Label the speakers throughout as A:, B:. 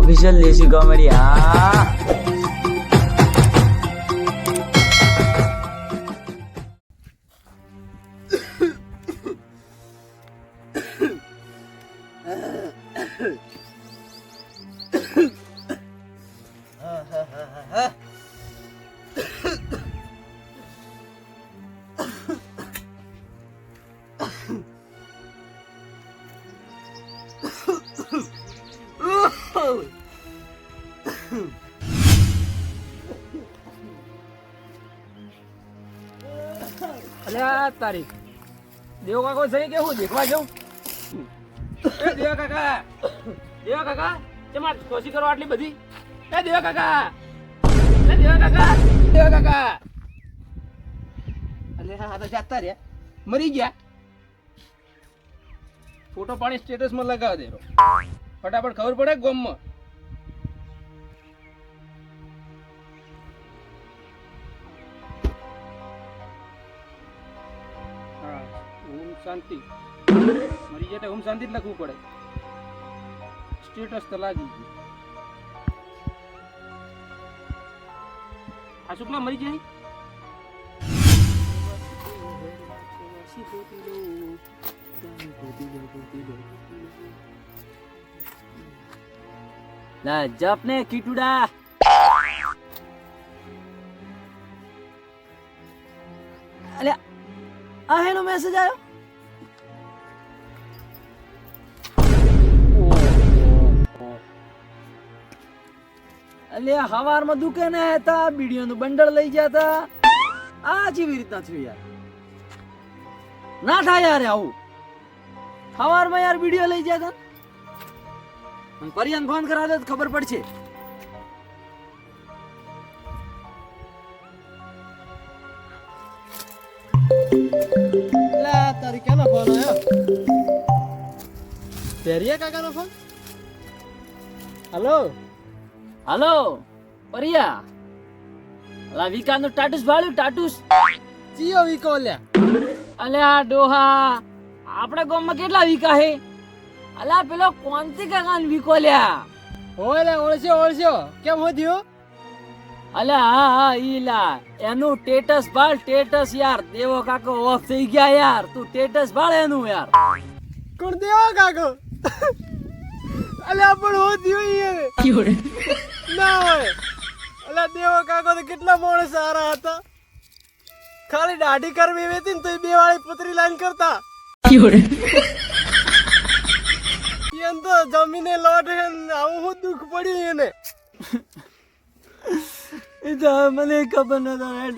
A: Official देसी comedy. हाँ
B: અલ્યા તારી દેવ કાકો થઈ કે હું દેખવા જાઉં? એ દેવ કાકા ચમા કોશી કરો આટલી બધી? એ દેવ કાકા અલ્યા આ તો જાતા રે મરી ગયા. ફોટો પાણી સ્ટેટસ માં લગાવ દેરો ફટાફટ ખબર પડે ગામમાં. ઓમ શાંતિ મરી જાય ઓમ શાંતિ જ લખવું પડે. સ્ટેટસ તો લાગી ગયું. આ શુક્લા મરી જાય.
A: ला जप ने कीटुड़ा अले आ हेलो मैसेज आयो। अले हवार में दुकान था बीडियो नु बंडल लई जाता आ जेवी રીતના થયું યાર. ના થાય યાર આવું. हवार में यार वीडियो લઈ જાતા परियान फोन करा दे तो खबर पड़ छे.
B: ला तारी क्या फोन आयो? पेरिया काका नो फोन. हेलो
A: हेलो परिया अला विका नु टाटूस भाळ्યું टाटूस
B: जियो विको ल्या.
A: अले आ डोहा आपड़ा गाम में કેટલા વિકા હે? अला पेलो कोणती काकान विकोल्या?
B: ઓલે ઓળશ્યો કેમ હો થયો?
A: अला हा ईला एनु स्टेटस बाळ स्टेटस यार देवो काको ऑफ થઈ ગયા यार. तू स्टेटस बाळ एनु यार.
B: કોણ દેવા કાકો? અલ્યા પણ હો થયો યાર
A: क्यों
B: ના હોય. અલ્યા દેવા કાકો તો કેટલા માણસ સારા હતા. ખાલી દાઢી કરવી વેતી ને તો બે વાળી પુત્રી લાઈન કરતા.
A: क्यों
B: એમ તો જમીને લોટ હે આવું હું દુઃખ પડ્યું એને.
A: इधर મને ખબર ન તો હેડ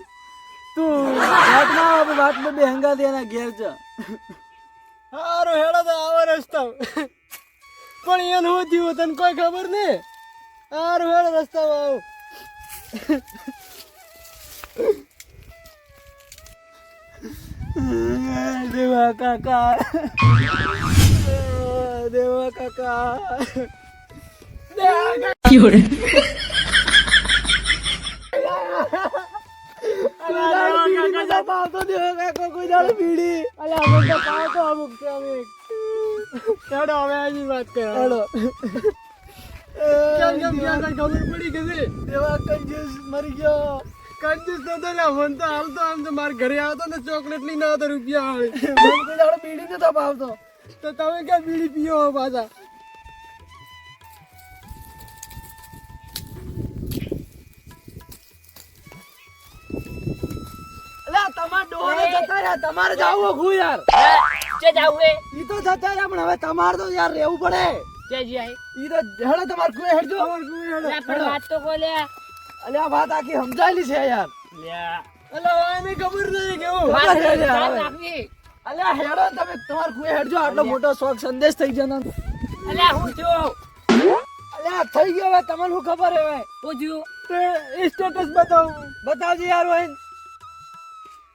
A: તું રાતના વાત में બેહંગા દેના ઘેર જા.
B: હારો હેડો તો આવો રસ્તા પણ એને હું થયું તને કોઈ ખબર ને? હારો હેડો રસ્તામાં આવો.
A: દેવા કાકા
B: દેવા કાકા
A: क्यों
B: પાવતો દેવા કાકા કોઈ દાડો બીડી. અલ્યા અમે તો પાવતો અમુક છે અમે. હેડો હવે આની વાત કરો હેડો. કેમ ક્યાં કઈ ખબર પડી કે છે? દેવા કંજૂસ મરી ગયો. કંજૂસ તો લે મન તો હાલ તો આમ તો મારા ઘરે આવતો ને ચોકલેટ લઈને આવતો રૂપિયા વાળી. મને કોઈ દાડો બીડી નતો પાવતો. તો તમે ક્યાં બીડી પીઓ પાછા? તમારે જાવું હું યાર.
A: કે જાવું હે?
B: ઈ તો જતા રહ્યા પણ હવે તમારે તો યાર રહેવું પડે.
A: કે જી આય
B: ઈ તો હેડો તમારે કુએ હેડજો.
A: લા પણ વાત તો બોલે.
B: અલે આ વાત આખી સમજાયેલી છે યાર.
A: લ્યા
B: અલે એને ખબર નહીં કેવું.
A: વાત
B: ખબર છે યાર.
A: નાખી.
B: અલે હેડો તમે તમારે કુએ હેડજો. આટલો મોટો શોખ સંદેશ થઈ ગયો ને.
A: અલ્યા હું થયો?
B: અલે આ થઈ ગયો હવે તમને શું ખબર હે હવે?
A: પૂછ્યું
B: તે સ્ટેટસ બતાવજો યાર હોય.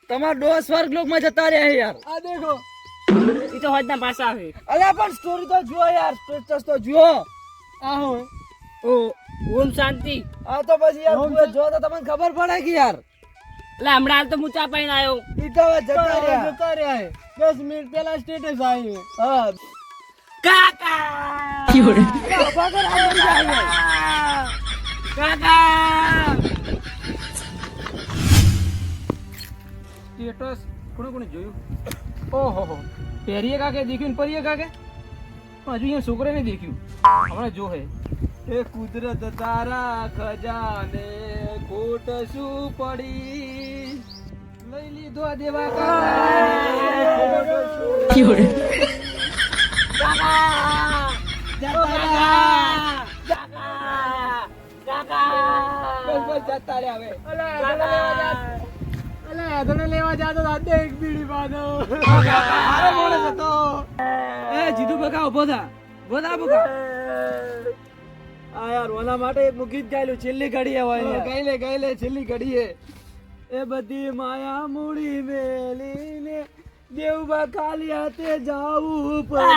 B: તમાર દોસ્ત સ્વર્ગ લોક માં જતા રહ્યા યાર. આ દેખો
A: ઈ તો હોજના પાસા આવે.
B: અલ્યા પણ સ્ટોરી તો જુઓ યાર. સ્ટેટસ તો જુઓ. આ હો
A: ઓ ઓમ શાંતિ.
B: આ તો પછી યાર તું જો તો તમને ખબર પડે કે યાર.
A: એટલે હમણાં તો મૂચા પાઈને આવ્યો.
B: ઈ તો જતા રહ્યા હે. 10 મિનિટ પહેલા સ્ટેટસ આવ્યું. હા
A: કાકા ઉભા કર, આ મરી જાય. કાકા
B: સ્ટેટસ કોણે જોયું? ઓહો હો, પેરીએ કાકે દેખ્યું ને પરીએ કાકે, પણ હજુ અહીંયા છોકરાને દેખ્યું. હમણાં જો હે એ કુદરત તારા ખજાને ખોટ શું પડી, લઈ લીધો દેવા લેવા જાતો એક બીડી બાંધો. જીતુ બકા ઉભો થા, બકા આ યાર ઓના માટે મૂકી જ ગયેલું. છેલ્લી ઘડી હોય ગઈ લે છેલ્લી ઘડી એ બધી માયા મૂડી મેલીને દેવબા ખાલી હાથે જાવું પડે.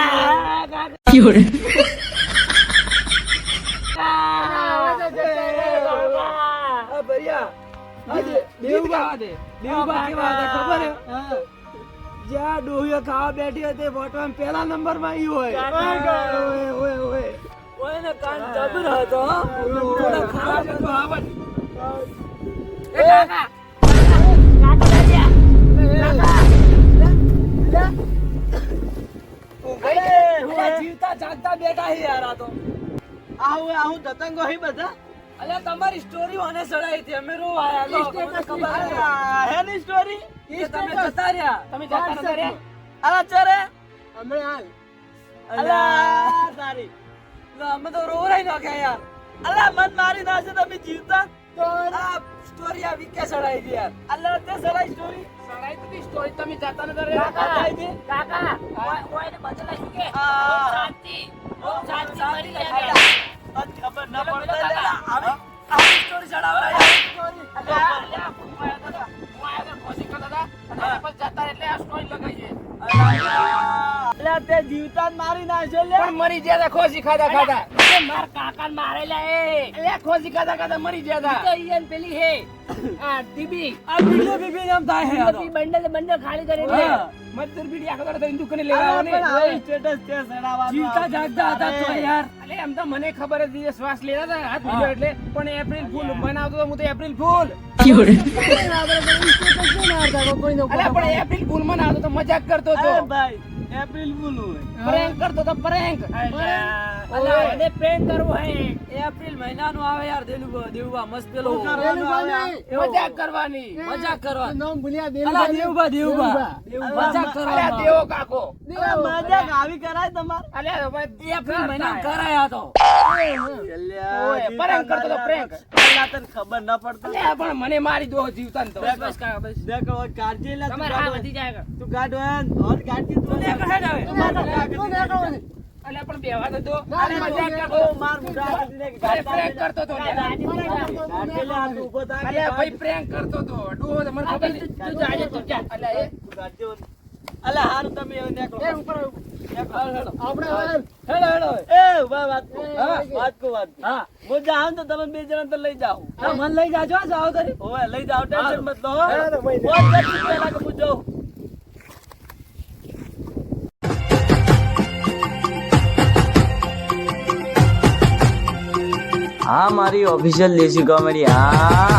B: જ્યાં ડોહીઓ ખાવા બેઠી હતી ફોટો પેલા નંબર માં ઈ હોય. ઓય કાન જબર હતો. થોડા ખરાબ હતો આવડ. એ કાકા જીવતા જાગતા બેઠા હી યાર. આ તો આવું દતંગો હી બધા. અલ્યા તમારી સ્ટોરી મને સડાઈ હતી, અમે રો આયા લો. હે ની સ્ટોરી ઈ તમે જતા રહ્યા. તમે જતા નતા રહ્યા. અલા ચરે અમે હાલ. અલા તારી અમે તો રો રહી નાખ્યા યાર. અલા મન મારી નાખે તમે જીવતા તો આ સ્ટોરી આ વિકે સડાઈ હતી યાર. અલા તે સડાઈ સ્ટોરી સડાઈ તો સ્ટોરી તમે જતા નતા રહ્યા. કાકા ઓય ને બદલા શું કે શાંતિ મારી જાય. ખબર ના પડતા આવી સ્ટોરી ચડાવવા તે જીવતા મારી નાખ્યો લે. પણ મરી ગયા ખોસી ખાધા માર કાકા મારેલા એ ખોસી ખાધા મરી ગયા પેલી હે આ ટીબી આ બીડી બીબી નામ થાય હે બંડલ ખાલી કરી મજદૂર બીડી આખો તો દુકાને લેવા આવવાની. સ્ટેટસ કે સડાવા જીવતા જાગતા હતા તો યાર. અલે એમ તો મને ખબર હતી શ્વાસ લેવા હતા હાથ બીજો એટલે, પણ એપ્રિલ ફૂલ બનાવતો તો હું તો એપ્રિલ ફૂલ. અલે પણ એપ્રિલ ફૂલ મનાવતો તો મજાક કરતો તો ભાઈ. એપ્રિલ ફૂલ પ્રેન્ક કરતો તો પ્રેન્ક. અલે અને પ્રેન્ક કરવો હે એપ્રિલ મહિનાનો આવે યાર. દેવુબા મસ્ત પેલો મજાક કરવાની નામ ભૂલ્યા. દેવુબા મજાક કરવાનો. દેવો કાકો મજાક આવી કરાય તમાર. અલે ભાઈ એપ્રિલ મહિના કરાયા તો પ્રેન્ક કરતો તો પ્રેન્ક. તને ખબર ના પડતો. અલે પણ મને મારી દો જીવતા તો બસ દેખો કાઢી લે. તમાર આ વધી જાય તું ગાડો હોત ગાડી તું ને કહેડ આવે. અલે પણ બેવા તો દો. અલે મજાક કરતો માર મુઢા ને પ્રેન્ક કરતો તો. ગાડી લે આ ઉભો થા. અલે ભાઈ પ્રેન્ક કરતો તો ડો મને ખબર તું જાજે તું જા. અલે એ ગાડી અલે હાર તમે એવું નેકો એ ઉપર આપણે હેડો એ વાત હા હું જાઉં તો તમે બે જણા તો લઈ જાઓ. મને લઈ જાજો જાઓ કરી. ઓય લઈ જાઓ ટેન્શન મત લો. बहुत जल्दी चला के पूछो.
A: હા મારી ઓફિશિયલ દેશી કોમેડી. હા